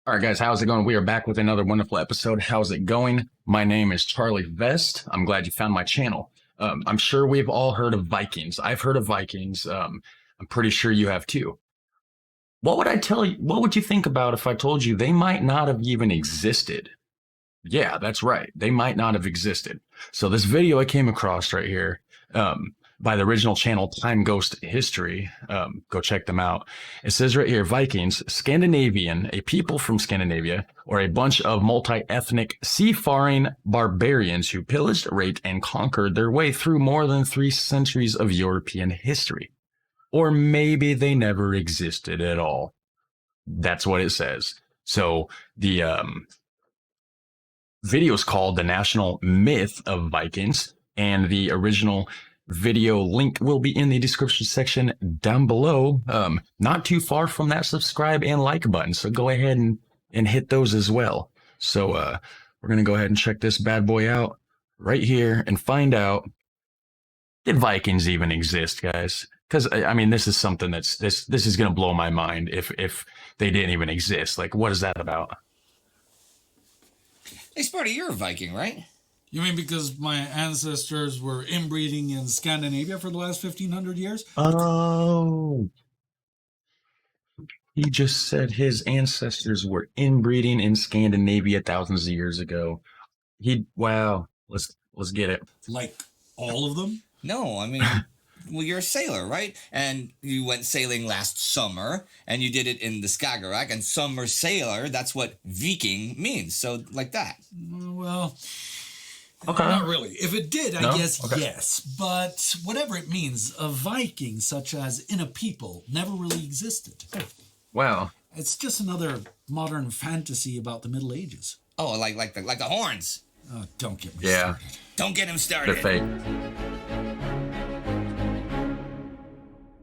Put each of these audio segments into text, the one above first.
All right, guys, how's it going? We are back with another wonderful episode. How's it going? My name is CharlieVest. I'm glad you found my channel. I'm sure we've all heard of Vikings. I've heard of Vikings. I'm pretty sure you have too. What would I tell you? What would you think about if I told you they might not have even existed? Yeah, that's right. They might not have existed. So this video I came across right here, by the original channel Time Ghost History. Go check them out. It says right here, Vikings, Scandinavian, a people from Scandinavia, or a bunch of multi-ethnic seafaring barbarians who pillaged, raped, and conquered their way through more than 3 centuries of European history. Or maybe they never existed at all. That's what it says. So the video is called The National Myth of Vikings, and the original video link will be in the description section down below. Not too far from that subscribe and like button, so go ahead and hit those as well. So we're going to go ahead and check this bad boy out right here and find out, did Vikings even exist, guys? Because I mean, this is something this is going to blow my mind if they didn't even exist. Like, what is that about? Hey, Sparty, you're a Viking, right? You mean because my ancestors were inbreeding in Scandinavia for the last 1,500 years? Oh, he just said his ancestors were inbreeding in Scandinavia thousands of years ago. Wow, let's get it. Like all of them? No, I mean, well, you're a sailor, right? And you went sailing last summer, and you did it in the Skagerrak, and summer sailor, that's what Viking means. So, like that. Well, Okay. not really. If it did, I No? guess Okay. yes. But whatever it means, a Viking, such as in a people, never really existed. Wow. It's just another modern fantasy about the Middle Ages. Oh, like the horns. Don't get me Yeah, started. Don't get him they're started. fake.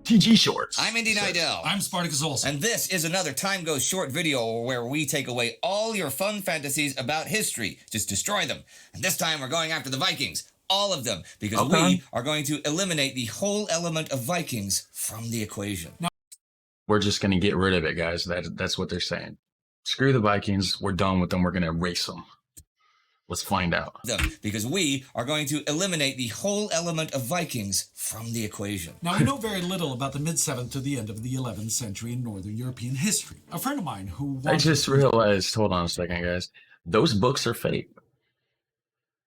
TG Shorts. I'm Indy Nidell. I'm Spartacus Olson. And this is another Time Goes Short video where we take away all your fun fantasies about history. Just destroy them. And this time we're going after the Vikings. All of them. Because Okay. we are going to eliminate the whole element of Vikings from the equation. We're just gonna get rid of it, guys. That's what they're saying. Screw the Vikings. We're done with them. We're gonna erase them. Let's find out. Because we are going to eliminate the whole element of Vikings from the equation. Now, we know very little about the mid-7th to the end of the 11th century in Northern European history. A friend of mine who I just realized, hold on a second, guys. Those books are fake.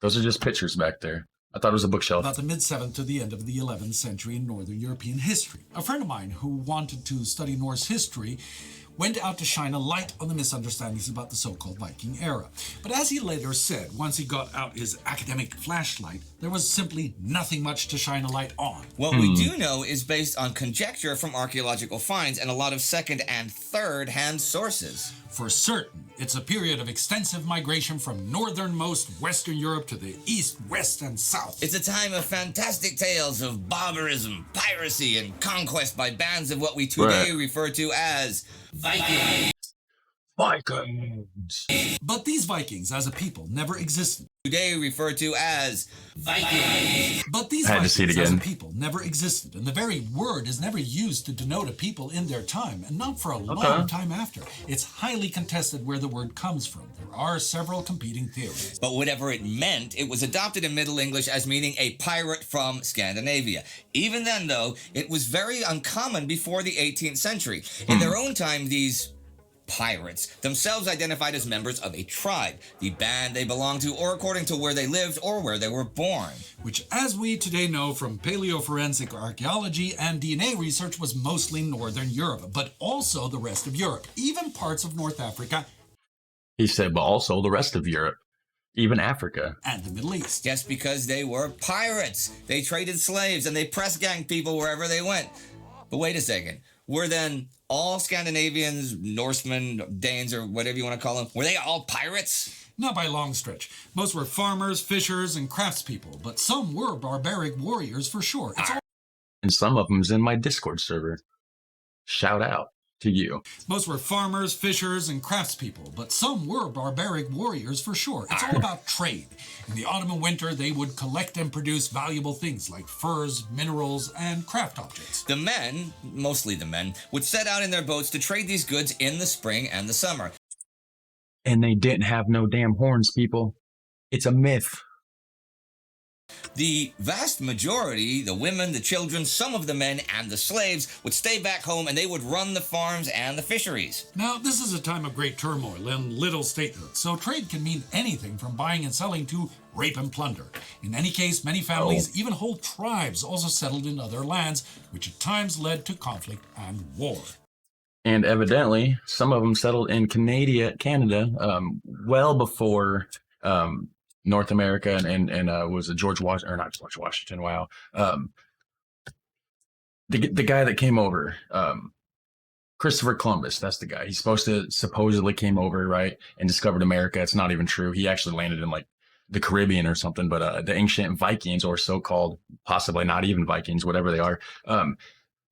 Those are just pictures back there. I thought it was a bookshelf. about the mid-7th to the end of the 11th century in Northern European history. A friend of mine who wanted to study Norse history went out to shine a light on the misunderstandings about the so-called Viking era. But as he later said, once he got out his academic flashlight, there was simply nothing much to shine a light on. What we do know is based on conjecture from archaeological finds and a lot of second and third hand sources. For certain, it's a period of extensive migration from northernmost Western Europe to the east, west, and south. It's a time of fantastic tales of barbarism, piracy, and conquest by bands of what we today refer to as Vikings. Vikings. But these Vikings, as a people, never existed. Today referred to as Vikings. But these I had to Vikings, see it as a again. people, never existed, and the very word is never used to denote a people in their time, and not for a long time after. It's highly contested where the word comes from. There are several competing theories. But whatever it meant, it was adopted in Middle English as meaning a pirate from Scandinavia. Even then, though, it was very uncommon before the 18th century. In their own time, these pirates themselves identified as members of a tribe, the band they belonged to, or according to where they lived or where they were born. Which, as we today know from paleoforensic archaeology and DNA research, was mostly Northern Europe, but also the rest of Europe, even parts of North Africa. He said, but also the rest of Europe, even Africa. And the Middle East. Just because they were pirates. They traded slaves and they press ganged people wherever they went. But wait a second. Were then all Scandinavians, Norsemen, Danes, or whatever you want to call them, were they all pirates? Not by a long stretch. Most were farmers, fishers, and craftspeople, but some were barbaric warriors for sure. And some of them's in my Discord server. Shout out to you. Most were farmers, fishers, and craftspeople, but some were barbaric warriors for sure. It's all about trade. In the autumn and winter, they would collect and produce valuable things like furs, minerals, and craft objects. The men, mostly the men, would set out in their boats to trade these goods in the spring and the summer. And they didn't have no damn horns, people. It's a myth. The vast majority, the women, the children, some of the men, and the slaves would stay back home and they would run the farms and the fisheries. Now, this is a time of great turmoil and little statehood, so trade can mean anything from buying and selling to rape and plunder. In any case, many families, even whole tribes, also settled in other lands, which at times led to conflict and war. And evidently, some of them settled in Canada, well before North America and was it George Washington, or not George Washington? Wow, the guy that came over, Christopher Columbus. That's the guy. He's supposedly came over, right, and discovered America. It's not even true. He actually landed in like the Caribbean or something. But the ancient Vikings, or so-called, possibly not even Vikings, whatever they are.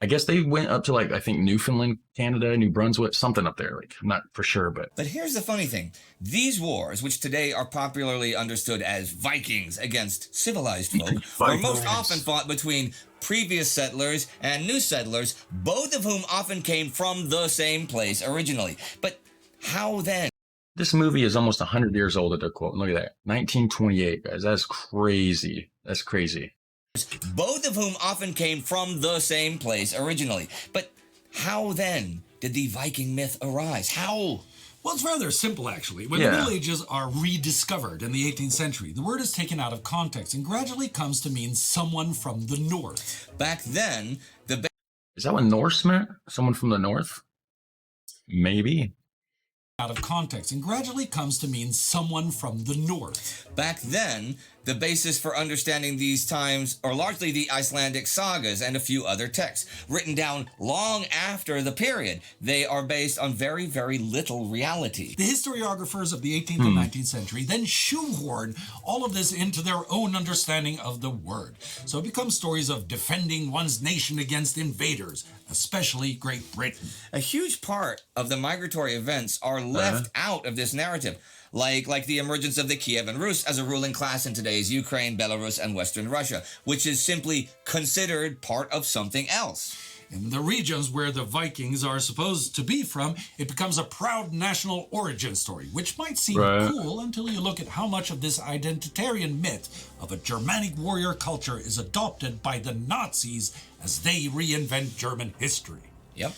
I guess they went up to, like, I think Newfoundland, Canada, New Brunswick, something up there. Like, I'm not for sure, but. But here's the funny thing. These wars, which today are popularly understood as Vikings against civilized folk, were most often fought between previous settlers and new settlers, both of whom often came from the same place originally. But how then? This movie is almost 100 years old at their quote. Look at that. 1928, guys. That's crazy. That's crazy. Both of whom often came from the same place originally. But how then did the Viking myth arise? How? Well, it's rather simple, actually. When the Middle Ages are rediscovered in the 18th century, the word is taken out of context and gradually comes to mean someone from the north. Back then, Is that what Norse meant? Someone from the north? Maybe. Out of context and gradually comes to mean someone from the north. Back then, the basis for understanding these times are largely the Icelandic sagas and a few other texts, written down long after the period. They are based on very, very little reality. The historiographers of the 18th and 19th century then shoehorn all of this into their own understanding of the word. So it becomes stories of defending one's nation against invaders, especially Great Britain. A huge part of the migratory events are left out of this narrative, like the emergence of the Kievan Rus as a ruling class in today's Ukraine, Belarus, and Western Russia, which is simply considered part of something else. In the regions where the Vikings are supposed to be from, it becomes a proud national origin story, which might seem cool until you look at how much of this identitarian myth of a Germanic warrior culture is adopted by the Nazis as they reinvent German history. Yep.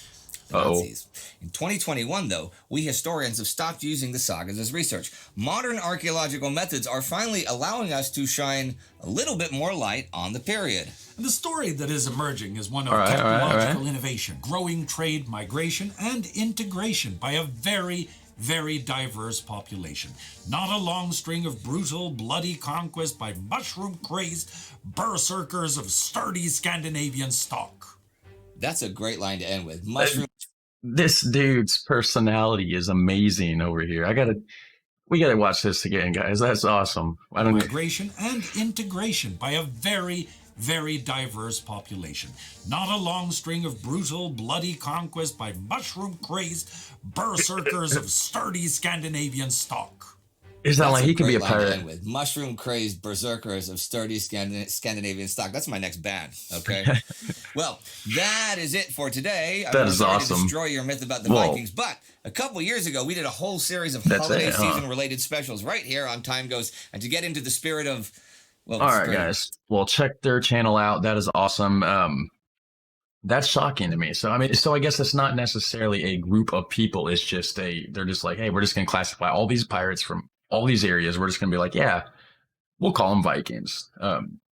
Nazis. In 2021, though, we historians have stopped using the sagas as research. Modern archaeological methods are finally allowing us to shine a little bit more light on the period. And the story that is emerging is one of technological innovation, growing trade, migration, and integration by a very, very diverse population. Not a long string of brutal, bloody conquest by mushroom-crazed berserkers of sturdy Scandinavian stock. That's a great line to end with. This dude's personality is amazing over here. We gotta watch this again, guys. That's awesome. Migration and integration by a very, very diverse population. Not a long string of brutal, bloody conquest by mushroom-crazed berserkers of sturdy Scandinavian stock. It's not like he could be a pirate. With mushroom-crazed berserkers of sturdy Scandinavian stock. That's my next band, okay? Well, that is it for today. That is awesome. To destroy your myth about the Vikings, but a couple years ago, we did a whole series of holiday season-related specials right here on Time Ghost, and to get into the spirit of... Well, all right, guys. Well, check their channel out. That is awesome. That's shocking to me. So, I guess it's not necessarily a group of people. It's just they're just like, hey, we're just going to classify all these pirates from all these areas. We're just going to be like, yeah, we'll call them Vikings.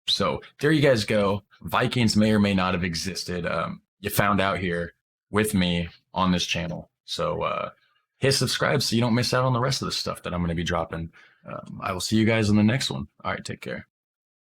So there you guys go. Vikings may or may not have existed. You found out here with me on this channel. So hit subscribe so you don't miss out on the rest of the stuff that I'm going to be dropping. I will see you guys in the next one. All right, take care.